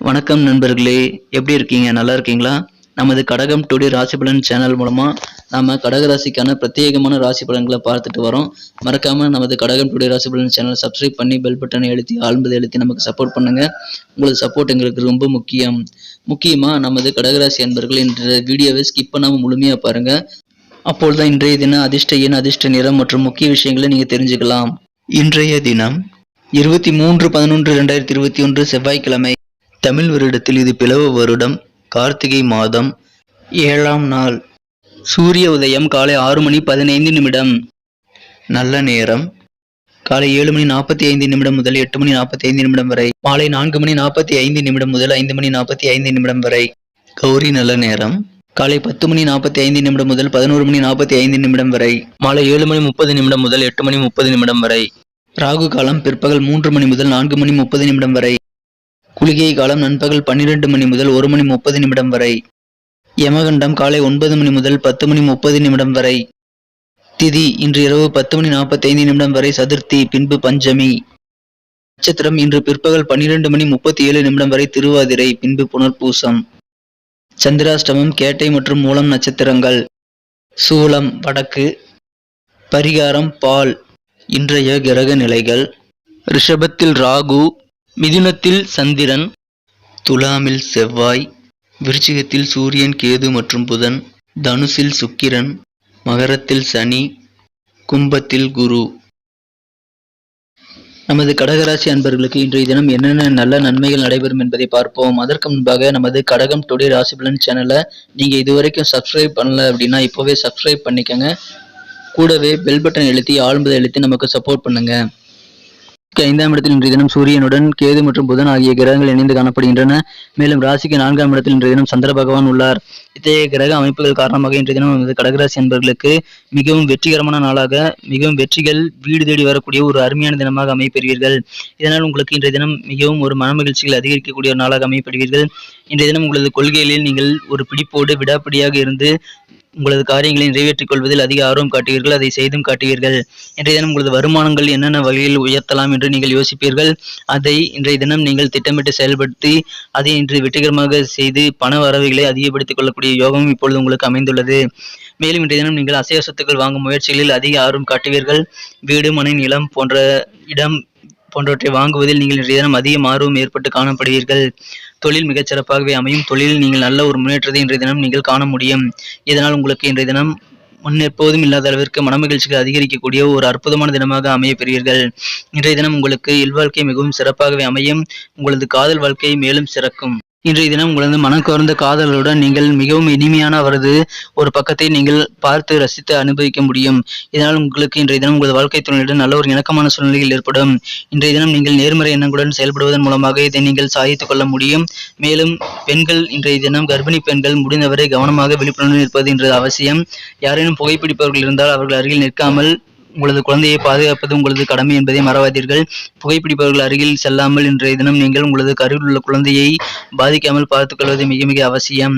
வணக்கம் நண்பர்களே, எப்படி இருக்கீங்க? நல்லா இருக்கீங்களா? நமது கடகம் டுடே ராசி பலன் சேனல் மூலமா நாம கடக ராசிக்கான பிரத்யேகமான ராசி பலன்களை பார்த்துட்டு வரோம். மறக்காம நமது கடகம் டுடே ராசி பலன் சேனல் சப்ஸ்கிரைப் பண்ணி பெல் பட்டனை அழுத்தி ஆழ்ந்ததை அழுத்தி நமக்கு சப்போர்ட் பண்ணுங்க. உங்களது சப்போர்ட் எங்களுக்கு ரொம்ப முக்கியம். முக்கியமா நமது கடகராசி அன்பர்கள் என்ற வீடியோவை ஸ்கிப் பண்ணாம முழுமையா பாருங்க. அப்பொழுதுதான் இன்றைய தினம் அதிர்ஷ்ட எண், அதிர்ஷ்ட நிறம் மற்றும் முக்கிய விஷயங்களை நீங்க தெரிஞ்சுக்கலாம். இன்றைய தினம் 23/11/2021 செவ்வாய்க்கிழமை. தமிழ் வருடத்தில் இது பிளவ வருடம், கார்த்திகை மாதம், 7ஆம் நாள். சூரிய உதயம் காலை 6:15. நல்ல நேரம் காலை 7:45 முதல் 8:45 வரை, மாலை 4:45 முதல் 5:45 வரை. கௌரி நல்ல நேரம் காலை 10:45 முதல் 11:45 வரை, மாலை 7:30 முதல் 8:30 வரை. ராகு காலம் பிற்பகல் 3 மணி முதல் 4:30 வரை. குளிகை காலம் நண்பகல் 12 மணி முதல் 1:30 வரை. யமகண்டம் காலை 9 மணி முதல் 10:30 வரை. திதி இன்று இரவு 10:45 வரை சதுர்த்தி, பின்பு பஞ்சமி. நட்சத்திரம் இன்று பிற்பகல் 12:37 வரை திருவாதிரை, பின்பு புனர்பூசம். சந்திராஷ்டமம் கேட்டை மற்றும் மூலம் நட்சத்திரங்கள். சூலம் வடக்கு. பரிகாரம் பால். இன்றைய கிரக நிலைகள்: ரிஷபத்தில் ராகு, மிதுனத்தில் சந்திரன், துலாமில் செவ்வாய், விருச்சிகத்தில் சூரியன், கேது மற்றும் புதன், தனுசில் சுக்கிரன், மகரத்தில் சனி, கும்பத்தில் குரு. நமது கடகராசி அன்பர்களுக்கு இன்றைய தினம் என்னென்ன நல்ல நன்மைகள் நடைபெறும் என்பதை பார்ப்போம். அதற்கு முன்பாக நமது கடகம் டுடே ராசி பலன் சேனலை நீங்க இதுவரைக்கும் சப்ஸ்கிரைப் பண்ணல அப்படின்னா இப்போவே சப்ஸ்கிரைப் பண்ணிக்கங்க. கூடவே பெல் பட்டன் அழுத்தி ஆழ்ந்ததை அழுத்தி நமக்கு சப்போர்ட் பண்ணுங்க. 5ஆம் இடத்தில் இன்றைய தினம் சூரியனுடன் கேது மற்றும் புதன் ஆகிய கிரகங்கள் இணைந்து காணப்படுகின்றன. மேலும் ராசிக்கு 4ஆம் இடத்தில் இன்றைய தினம் சந்திர பகவான் உள்ளார். இத்தகைய கிரக அமைப்புகள் காரணமாக இன்றைய தினம் நமது கடகராசி அன்பர்களுக்கு மிகவும் வெற்றிகரமான நாளாக, மிகவும் வெற்றிகள் வீடு தேடி வரக்கூடிய ஒரு அருமையான தினமாக அமைப்பெறுவீர்கள். இதனால் உங்களுக்கு இன்றைய தினம் மிகவும் ஒரு மனமகிழ்ச்சிகள் அதிகரிக்கக்கூடிய ஒரு நாளாக அமைப்பெறுவீர்கள். இன்றைய தினம் உங்களது கொள்கைகளில் நீங்கள் ஒரு பிடிப்போடு விடாப்பிடியாக இருந்து உங்களது காரியங்களை நிறைவேற்றிக் கொள்வதில் அதிக ஆர்வம் காட்டுவீர்கள். அதை செய்தும் காட்டுவீர்கள். இன்றைய தினம் உங்களது வருமானங்கள் என்னென்ன வகையில் உயர்த்தலாம் என்று நீங்கள் யோசிப்பீர்கள். அதை இன்றைய தினம் நீங்கள் திட்டமிட்டு செயல்படுத்தி அதை இன்று வெற்றிகரமாக செய்து பண வரவுகளை அதிகப்படுத்திக் கொள்ளக்கூடிய யோகம் இப்பொழுது உங்களுக்கு அமைந்துள்ளது. மேலும் இன்றைய தினம் நீங்கள் அசைய சொத்துக்கள் வாங்கும் முயற்சிகளில் அதிக ஆர்வம் காட்டுவீர்கள். வீடு, மனை, நிலம் போன்ற இடம் போன்றவற்றை வாங்குவதில் நீங்கள் இன்றைய தினம் அதிக ஆர்வம் ஏற்பட்டு காணப்படுவீர்கள். தொழில் மிகச் சிறப்பாகவே அமையும். தொழிலில் நீங்கள் நல்ல ஒரு முன்னேற்றத்தை இன்றைய தினம் நீங்கள் காண முடியும். இதனால் உங்களுக்கு இன்றைய தினம் முன்னெப்போதும் இல்லாத அளவிற்கு மனமகிழ்ச்சிகள் அதிகரிக்கக்கூடிய ஒரு அற்புதமான தினமாக அமைய பெறுவீர்கள். இன்றைய தினம் உங்களுக்கு இல்வாழ்க்கை மிகவும் சிறப்பாகவே அமையும். உங்களது காதல் வாழ்க்கை மேலும் சிறக்கும். இன்றைய தினம் உங்களது மனம் கவர்ந்த காதலருடன் நீங்கள் மிகவும் இனிமையான அவரது ஒரு பக்கத்தை நீங்கள் பார்த்து ரசித்து அனுபவிக்க முடியும். இதனால் உங்களுக்கு இன்றைய தினம் உங்களது வாழ்க்கை துணையுடன் நல்ல ஒரு இணக்கமான சூழ்நிலைகள் ஏற்படும். இன்றைய தினம் நீங்கள் நேர்மறை எண்ணங்களுடன் செயல்படுவதன் மூலமாக இதை நீங்கள் சாதித்துக் கொள்ள முடியும். மேலும் பெண்கள் இன்றைய தினம் கர்ப்பிணி பெண்கள் முடிந்தவரை கவனமாக விழிப்புணர்வு இருப்பது இன்று அவசியம். யாரேனும் புகைப்பிடிப்பவர்கள் இருந்தால் அவர்கள் அருகில் நிற்காமல் உங்களது குழந்தையை பாதுகாப்பது உங்களது கடமை என்பதை மறவாதீர்கள். புகைப்பிடிப்பவர்கள் அருகில் செல்லாமல் இன்றைய தினம் நீங்கள் உங்களது கருவில் உள்ள குழந்தையை பாதிக்காமல் பார்த்துக் கொள்வது மிக மிக அவசியம்.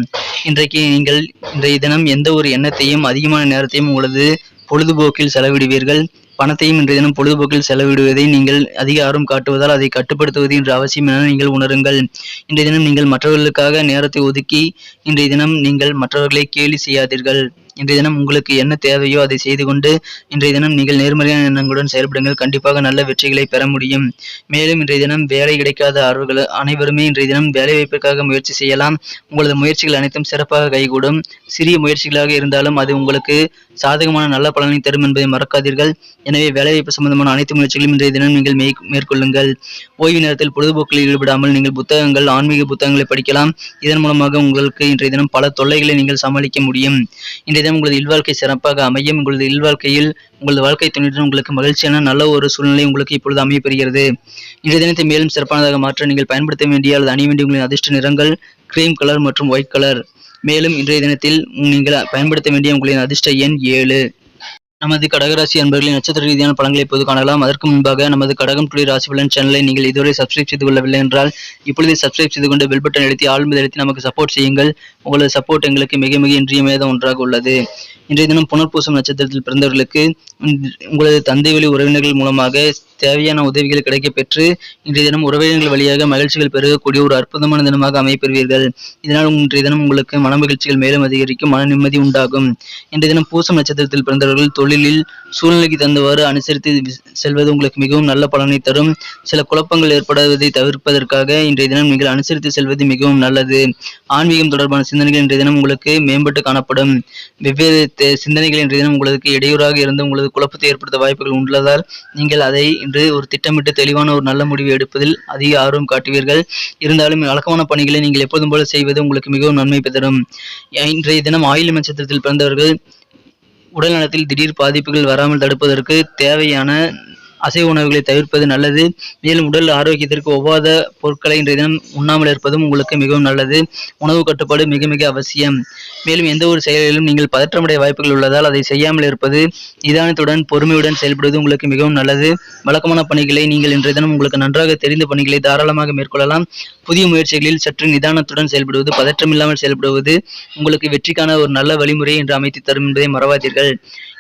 இன்றைக்கு நீங்கள் இன்றைய தினம் எந்த ஒரு எண்ணத்தையும் அதிகமான நேரத்தையும் உங்களது பொழுதுபோக்கில் செலவிடுவீர்கள். பணத்தையும் இன்றைய தினம் பொழுதுபோக்கில் செலவிடுவதை நீங்கள் அதிக ஆர்வம் காட்டுவதால் அதை கட்டுப்படுத்துவது இன்று அவசியம் என நீங்கள் உணருங்கள். இன்றைய தினம் நீங்கள் மற்றவர்களுக்காக நேரத்தை ஒதுக்கி இன்றைய தினம் நீங்கள் மற்றவர்களை கேலி செய்யாதீர்கள். இன்றைய தினம் உங்களுக்கு என்ன தேவையோ அதை செய்து கொண்டு இன்றைய தினம் நீங்கள் நேர்மறையான எண்ணங்களுடன் செயல்படுங்கள். கண்டிப்பாக நல்ல வெற்றிகளை பெற முடியும். மேலும் இன்றைய தினம் வேலை கிடைக்காத அவர்கள் அனைவருமே இன்றைய தினம் வேலை வாய்ப்பிற்காக முயற்சி செய்யலாம். உங்களது முயற்சிகள் அனைத்தும் சிறப்பாக கைகூடும். சிறிய முயற்சிகளாக இருந்தாலும் அது உங்களுக்கு சாதகமான நல்ல பலனை தரும் என்பதை மறக்காதீர்கள். எனவே வேலைவாய்ப்பு சம்பந்தமான அனைத்து முயற்சிகளையும் இன்றைய தினம் நீங்கள் மேற்கொள்ளுங்கள். ஓய்வு நேரத்தில் பொழுதுபோக்கில் ஈடுபடாமல் நீங்கள் புத்தகங்கள், ஆன்மீக புத்தகங்களை படிக்கலாம். இதன் மூலமாக உங்களுக்கு இன்றைய தினம் பல தொல்லைகளை நீங்கள் சமாளிக்க முடியும். இன்றைய தினம் உங்களது இல்வாழ்க்கை சிறப்பாக அமையும். உங்களது இல்வாழ்க்கையில் உங்களது வாழ்க்கை துணையுடன் உங்களுக்கு மகிழ்ச்சியான நல்ல ஒரு சூழ்நிலை உங்களுக்கு இப்பொழுது அமையப்பெறுகிறது. இன்றைய தினத்தை மேலும் சிறப்பானதாக மாற்ற நீங்கள் பயன்படுத்த வேண்டிய அல்லது அணிய வேண்டிய உங்களின் அதிர்ஷ்ட நிறங்கள் கிரீம் கலர் மற்றும் ஒயிட் கலர். மேலும் இன்றைய தினத்தில் நீங்கள் பயன்படுத்த வேண்டிய உங்களின் அதிர்ஷ்ட எண் 7. நமது கடகராசி அன்பர்களின் நட்சத்திர ரீதியான பலன்களை இப்போது காணலாம். அதற்கு முன்பாக நமது கடகம் டுடே ராசி பலன் சேனலை நீங்கள் இதுவரை சப்ஸ்கிரைப் செய்து கொள்ளவில்லை என்றால் இப்பொழுதே சப்ஸ்கிரைப் செய்து கொண்டு பெல் பட்டன் அழுத்தி ஆல் மீது அழுத்தி நமக்கு சப்போர்ட் செய்யுங்கள். உங்களது சப்போர்ட் எங்களுக்கு மிக மிக இன்றியமையாத ஒன்றாக உள்ளது. இன்றைய தினம் புனர்பூசம் நட்சத்திரத்தில் பிறந்தவர்களுக்கு உங்களது தந்தை வழி உறவினர்கள் மூலமாக தேவையான உதவிகள் கிடைக்கப் பெற்று இன்றைய தினம் உறவினர்கள் வழியாக மகிழ்ச்சிகள் பெருகக்கூடிய ஒரு அற்புதமான தினமாக அமைப்பெறுவீர்கள். இதனால் இன்றைய தினம் உங்களுக்கு மன மகிழ்ச்சிகள் மேலும் அதிகரிக்கும், மன நிம்மதி உண்டாகும். இன்றைய தினம் பூசம் நட்சத்திரத்தில் பிறந்தவர்கள் தொழிலில் சூழ்நிலைக்கு தந்தவாறு அனுசரித்து செல்வது உங்களுக்கு மிகவும் நல்ல பலனை தரும். சில குழப்பங்கள் ஏற்படுவதை தவிர்ப்பதற்காக இன்றைய தினம் நீங்கள் அனுசரித்து செல்வது மிகவும் நல்லது. ஆன்மீகம் தொடர்பான சிந்தனைகள் இன்றைய தினம் உங்களுக்கு மேம்பட்டு காணப்படும். வெவ்வேறு சிந்தனைகள் இன்றைய தினம் உங்களுக்கு இடையூறாக இருந்து உங்களது குழப்பத்தை ஏற்படுத்த வாய்ப்புகள் உள்ளதால் நீங்கள் அதை இன்று ஒரு திட்டமிட்டு தெளிவான ஒரு நல்ல முடிவை எடுப்பதில் அதிக ஆர்வம் காட்டுவீர்கள். இருந்தாலும் வழக்கமான பணிகளை நீங்கள் எப்போதும் போல செய்வது உங்களுக்கு மிகவும் நன்மை தரும். இன்றைய தினம் ஆயில்யம் நட்சத்திரத்தில் பிறந்தவர்கள் உடல் நலத்தில் திடீர் பாதிப்புகள் வராமல் தடுப்பதற்கு தேவையான அசைவ உணவுகளை தவிர்ப்பது நல்லது. மேலும் உடல் ஆரோக்கியத்திற்கு ஒவ்வாத பொருட்களை இன்றைய தினம் உண்ணாமல் இருப்பதும் உங்களுக்கு மிகவும் நல்லது. உணவு கட்டுப்பாடு மிக மிக அவசியம். மேலும் எந்த ஒரு செயலிலும் நீங்கள் பதற்றமடைய வாய்ப்புகள் உள்ளதால் அதை செய்யாமல் இருப்பது, நிதானத்துடன் பொறுமையுடன் செயல்படுவது உங்களுக்கு மிகவும் நல்லது. வழக்கமான பணிகளை நீங்கள் இன்றைய தினம் உங்களுக்கு நன்றாக தெரிந்த பணிகளை தாராளமாக மேற்கொள்ளலாம். புதிய முயற்சிகளில் சற்று நிதானத்துடன் செயல்படுவது, பதற்றமில்லாமல் செயல்படுவது உங்களுக்கு வெற்றிக்கான ஒரு நல்ல வழிமுறை என்று அமைத்து தரும் என்பதை மறவாதீர்கள்.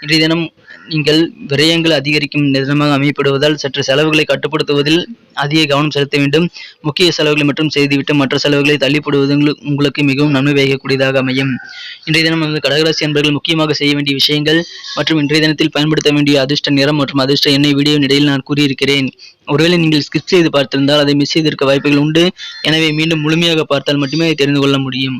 இன்றைய தினம் நீங்கள் விரயங்கள் அதிகரிக்கும் தினமாக அமையப்படுவதால் சற்று செலவுகளை கட்டுப்படுத்துவதில் அதிக கவனம் செலுத்த வேண்டும். முக்கிய செலவுகளை மட்டும் செய்துவிட்டு மற்ற செலவுகளை தள்ளிப்படுவது உங்களுக்கு மிகவும் நன்மை பயக்கக்கூடியதாக அமையும். இன்றைய தினம் நமது கடகராசி அன்பர்கள் முக்கியமாக செய்ய வேண்டிய விஷயங்கள் மற்றும் இன்றைய தினத்தில் பயன்படுத்த வேண்டிய அதிர்ஷ்ட நிறம் மற்றும் அதிர்ஷ்ட எண்ணெய் வீடியோவின் இடையில் நான் கூறியிருக்கிறேன். ஒருவேளை நீங்கள் ஸ்கிப் செய்து பார்த்திருந்தால் அதை மிஸ் செய்திருக்க வாய்ப்புகள் உண்டு. எனவே மீண்டும் முழுமையாக பார்த்தால் மட்டுமே அதை தெரிந்து கொள்ள முடியும்.